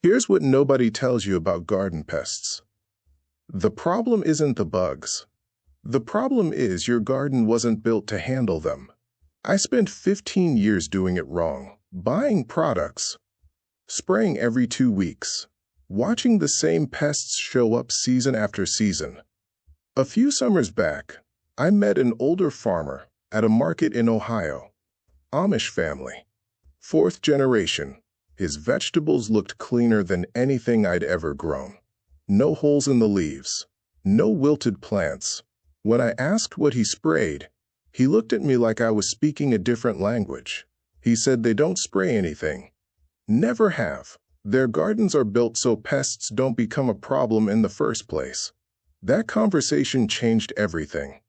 Here's what nobody tells you about garden pests. The problem isn't the bugs. The problem is your garden wasn't built to handle them. I spent 15 years doing it wrong, buying products, spraying every 2 weeks, watching the same pests show up season after season. A few summers back, I met an older farmer at a market in Ohio. Amish family. 4th generation. His vegetables looked cleaner than anything I'd ever grown. No holes in the leaves. No wilted plants. When I asked what he sprayed, he looked at me like I was speaking a different language. He said they don't spray anything. Never have. Their gardens are built so pests don't become a problem in the first place. That conversation changed everything.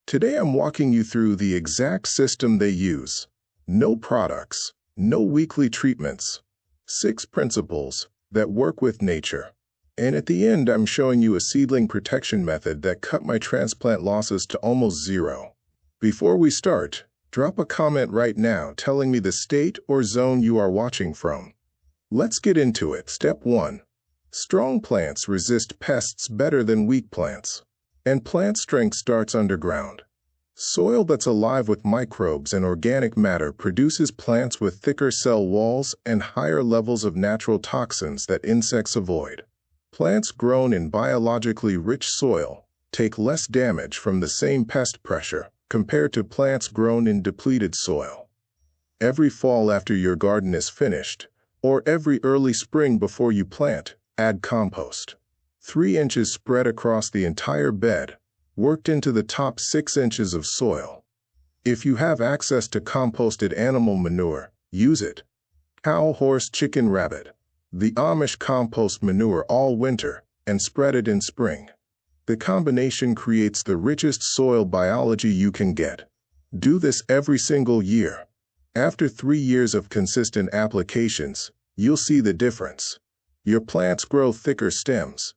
Today I'm walking you through the exact system they use. No products, no weekly treatments. 6 principles that work with nature. And at the end, I'm showing you a seedling protection method that cut my transplant losses to almost zero. Before we start, drop a comment right now telling me the state or zone you are watching from. Let's get into it. Step 1. Strong plants resist pests better than weak plants. And plant strength starts underground. Soil that's alive with microbes and organic matter produces plants with thicker cell walls and higher levels of natural toxins that insects avoid. Plants grown in biologically rich soil take less damage from the same pest pressure compared to plants grown in depleted soil. Every fall after your garden is finished, or every early spring before you plant, add compost. 3 inches spread across the entire bed, worked into the top 6 inches of soil. If you have access to composted animal manure, use it. Cow, horse, chicken, rabbit. The Amish compost manure all winter and spread it in spring. The combination creates the richest soil biology you can get. Do this every single year. After 3 years of consistent applications, you'll see the difference. Your plants grow thicker stems,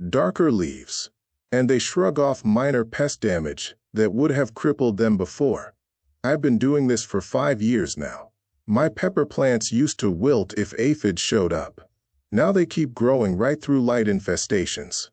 darker leaves, and they shrug off minor pest damage that would have crippled them before. I've been doing this for 5 years now. My pepper plants used to wilt if aphids showed up. Now they keep growing right through light infestations.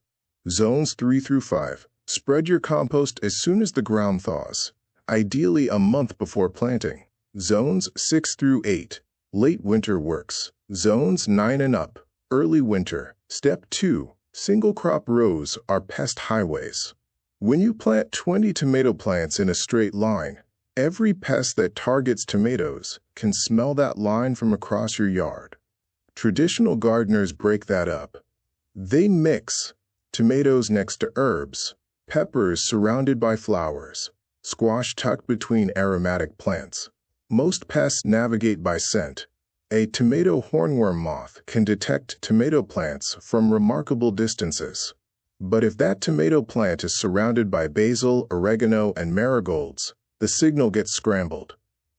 Zones 3 through 5. Spread your compost as soon as the ground thaws, ideally a month before planting. Zones 6 through 8. Late winter works. Zones 9 and up. Early winter. Step 2. Single crop rows are pest highways. When you plant 20 tomato plants in a straight line, every pest that targets tomatoes can smell that line from across your yard. Traditional gardeners break that up. They mix tomatoes next to herbs, peppers surrounded by flowers, squash tucked between aromatic plants. Most pests navigate by scent. A tomato hornworm moth can detect tomato plants from remarkable distances. But if that tomato plant is surrounded by basil, oregano, and marigolds, the signal gets scrambled.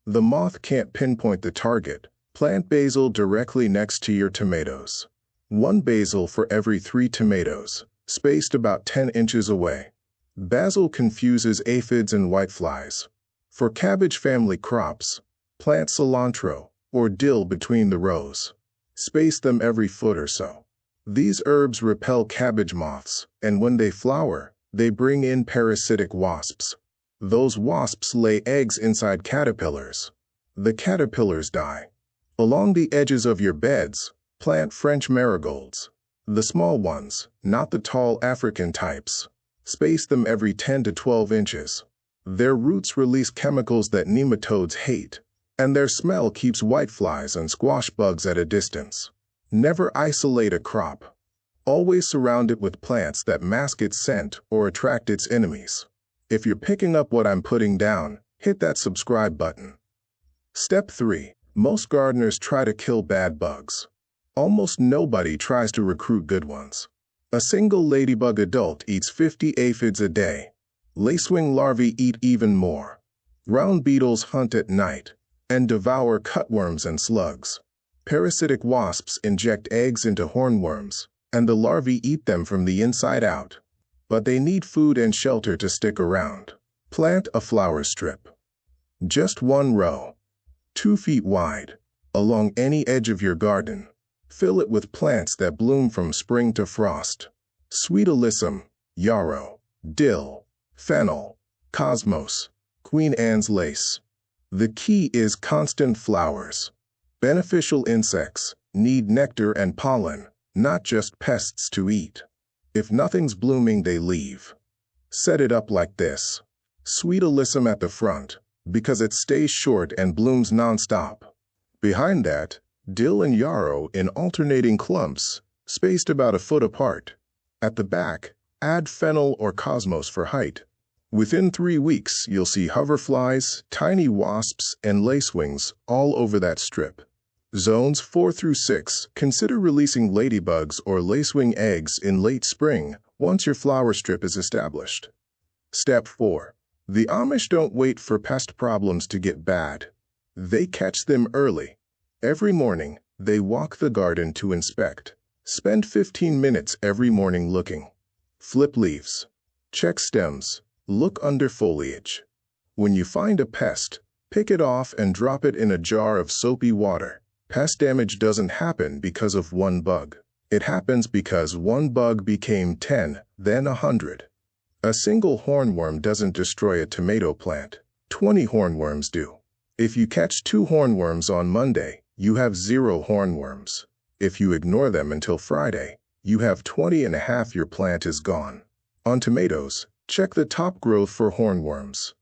The moth can't pinpoint the target. Plant basil directly next to your tomatoes. 1 basil for every 3 tomatoes, spaced about 10 inches away. Basil confuses aphids and whiteflies. For cabbage family crops, plant cilantro or dill between the rows. Space them every foot or so. These herbs repel cabbage moths, and when they flower, they bring in parasitic wasps. Those wasps lay eggs inside caterpillars. The caterpillars die. Along the edges of your beds, plant French marigolds. The small ones, not the tall African types. Space them every 10 to 12 inches. Their roots release chemicals that nematodes hate, and their smell keeps whiteflies and squash bugs at a distance. Never isolate a crop. Always surround it with plants that mask its scent or attract its enemies. If you're picking up what I'm putting down, hit that subscribe button. Step 3. Most gardeners try to kill bad bugs. Almost nobody tries to recruit good ones. A single ladybug adult eats 50 aphids a day. Lacewing larvae eat even more. Ground beetles hunt at night and devour cutworms and slugs. Parasitic wasps inject eggs into hornworms, and the larvae eat them from the inside out. But they need food and shelter to stick around. Plant a flower strip. Just 1 row, 2 feet wide, along any edge of your garden. Fill it with plants that bloom from spring to frost. Sweet alyssum, yarrow, dill, fennel, cosmos, Queen Anne's lace. The key is constant flowers. Beneficial insects need nectar and pollen, not just pests to eat. If nothing's blooming, they leave. Set it up like this. Sweet alyssum at the front, because it stays short and blooms nonstop. Behind that, dill and yarrow in alternating clumps, spaced about a foot apart. At the back, add fennel or cosmos for height. Within 3 weeks, you'll see hoverflies, tiny wasps, and lacewings all over that strip. Zones 4 through 6, consider releasing ladybugs or lacewing eggs in late spring once your flower strip is established. Step 4. The Amish don't wait for pest problems to get bad. They catch them early. Every morning, they walk the garden to inspect. Spend 15 minutes every morning looking. Flip leaves. Check stems. Look under foliage. When you find a pest, pick it off and drop it in a jar of soapy water. Pest damage doesn't happen because of one bug. It happens because one bug became 10, then 100. A single hornworm doesn't destroy a tomato plant. 20 hornworms do. If you catch 2 hornworms on Monday, you have 0 hornworms. If you ignore them until Friday, you have 20 and a half, your plant is gone. On tomatoes, check the top growth for hornworms.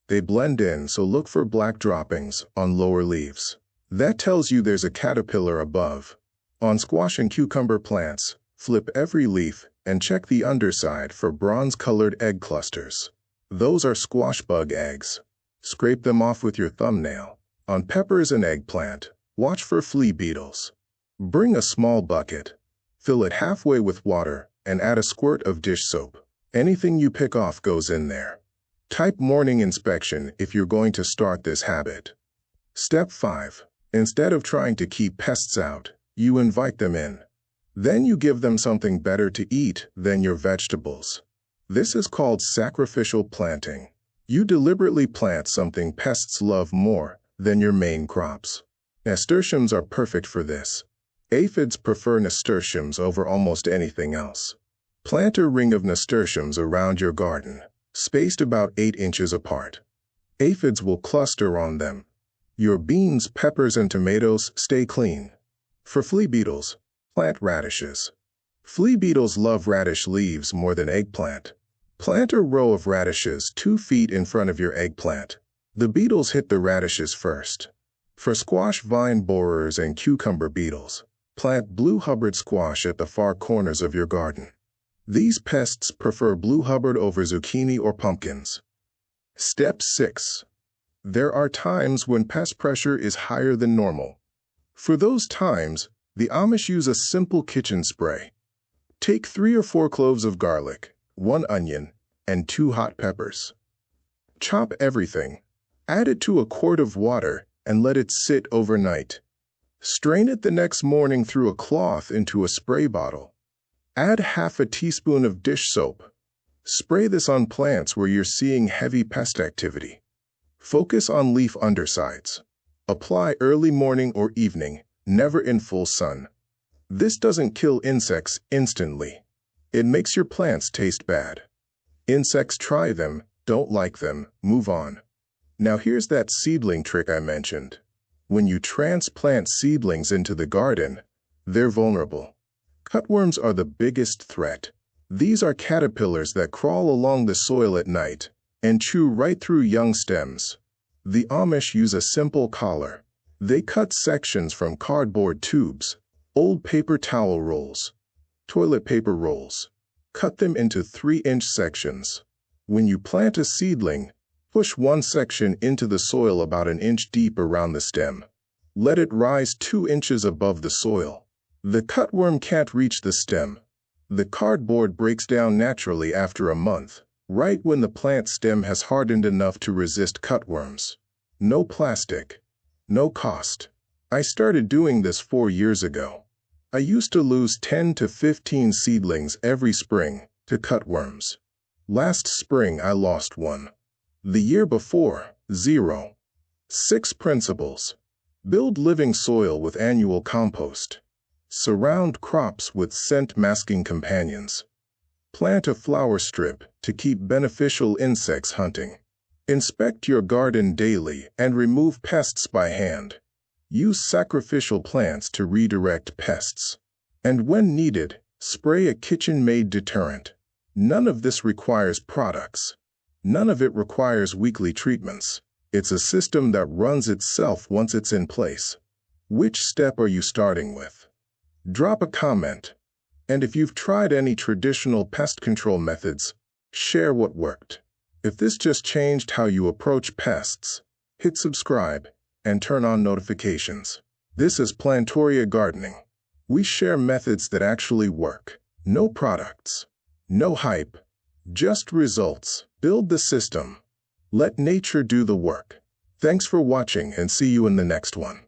They blend in, so look for black droppings on lower leaves. That tells you there's a caterpillar above. On squash and cucumber plants, flip every leaf and check the underside for bronze-colored egg clusters. Those are squash bug eggs. Scrape them off with your thumbnail. On peppers and eggplant, watch for flea beetles. Bring a small bucket. Fill it halfway with water and add a squirt of dish soap. Anything you pick off goes in there. Type morning inspection if you're going to start this habit. Step 5. Instead of trying to keep pests out, you invite them in. Then you give them something better to eat than your vegetables. This is called sacrificial planting. You deliberately plant something pests love more than your main crops. Nasturtiums are perfect for this. Aphids prefer nasturtiums over almost anything else. Plant a ring of nasturtiums around your garden, spaced about 8 inches apart. Aphids will cluster on them. Your beans, peppers, and tomatoes stay clean. For flea beetles, plant radishes. Flea beetles love radish leaves more than eggplant. Plant a row of radishes 2 feet in front of your eggplant. The beetles hit the radishes first. For squash vine borers and cucumber beetles, plant blue Hubbard squash at the far corners of your garden. These pests prefer blue Hubbard over zucchini or pumpkins. Step 6. There are times when pest pressure is higher than normal. For those times, the Amish use a simple kitchen spray. Take 3 or 4 cloves of garlic, 1 onion, and 2 hot peppers. Chop everything. Add it to a quart of water and let it sit overnight. Strain it the next morning through a cloth into a spray bottle. Add half a teaspoon of dish soap. Spray this on plants where you're seeing heavy pest activity. Focus on leaf undersides. Apply early morning or evening, never in full sun. This doesn't kill insects instantly. It makes your plants taste bad. Insects try them, don't like them, move on. Now here's that seedling trick I mentioned. When you transplant seedlings into the garden, they're vulnerable. Cutworms are the biggest threat. These are caterpillars that crawl along the soil at night and chew right through young stems. The Amish use a simple collar. They cut sections from cardboard tubes, old paper towel rolls, toilet paper rolls. Cut them into 3-inch sections. When you plant a seedling, push one section into the soil about 1 inch deep around the stem. Let it rise 2 inches above the soil. The cutworm can't reach the stem. The cardboard breaks down naturally after a month, right when the plant stem has hardened enough to resist cutworms. No plastic. No cost. I started doing this 4 years ago. I used to lose 10 to 15 seedlings every spring to cutworms. Last spring I lost 1. The year before, 0. 6 principles. Build living soil with annual compost. Surround crops with scent-masking companions. Plant a flower strip to keep beneficial insects hunting. Inspect your garden daily and remove pests by hand. Use sacrificial plants to redirect pests. And when needed, spray a kitchen-made deterrent. None of this requires products. None of it requires weekly treatments. It's a system that runs itself once it's in place. Which step are you starting with? Drop a comment. And if you've tried any traditional pest control methods, share what worked. If this just changed how you approach pests, hit subscribe and turn on notifications. This is Plantoria Gardening. We share methods that actually work. No products. No hype. Just results. Build the system. Let nature do the work. Thanks for watching and see you in the next one.